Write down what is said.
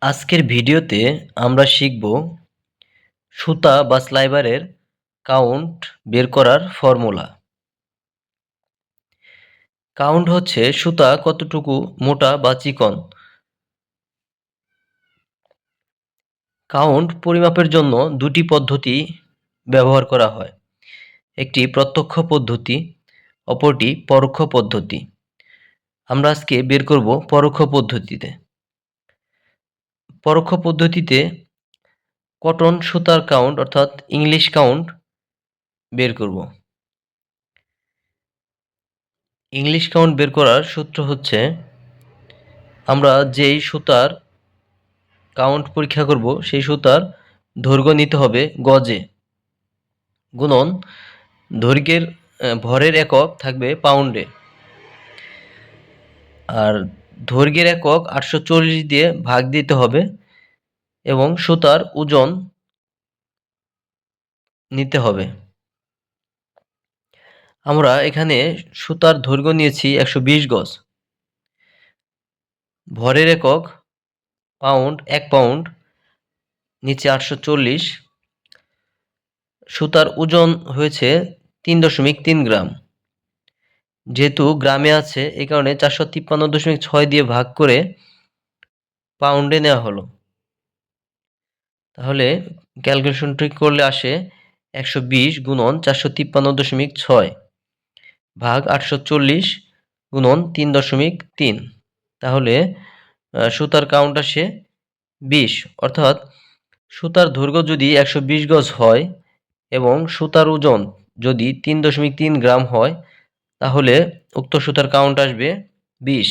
আজকের ভিডিওতে আমরা শিখব সুতা বা স্লাইবারের কাউন্ট বের করার ফর্মুলা। কাউন্ট হচ্ছে সুতা কতটুকু মোটা বা চিকন। কাউন্ট পরিমাপের জন্য দুটি পদ্ধতি ব্যবহার করা হয়, একটি প্রত্যক্ষ পদ্ধতি, অপরটি পরোক্ষ পদ্ধতি। আমরা আজকে বের করব পরোক্ষ পদ্ধতিতে। পরোক্ষ পদ্ধতিতে কটন সুতার কাউন্ট অর্থাৎ ইংলিশ কাউন্ট বের করব। ইংলিশ কাউন্ট বের করার সূত্র হচ্ছে, আমরা যেই সুতার কাউন্ট পরীক্ষা করব সেই সুতার দৈর্ঘ্য নিতে হবে গজে, গুণন দৈর্ঘ্যের ভরের একক থাকবে পাউন্ডে, আর দৈর্ঘ্যের একক 840 দিয়ে ভাগ দিতে হবে এবং সুতার ওজন নিতে হবে। আমরা এখানে সুতার দৈর্ঘ্য নিয়েছি 120 গজ, ভরের একক পাউন্ড, 1 পাউন্ড, নিচে 840, সুতার ওজন হয়েছে 3.3 গ্রাম। যেহেতু গ্রামে আছে এই কারণে 453.6 দিয়ে ভাগ করে পাউন্ডে নেওয়া হলো। তাহলে ক্যালকুলেশনটি করলে আসে 120 গুণন 453.6 ভাগ 840 গুণন 3.3। তাহলে সুতার কাউন্ট আসে 20। অর্থাৎ সুতার দৈর্ঘ্য যদি 120 গজ হয় এবং সুতার ওজন যদি 3.3 গ্রাম হয়, তাহলে উক্ত সুতার কাউন্ট আসবে 20।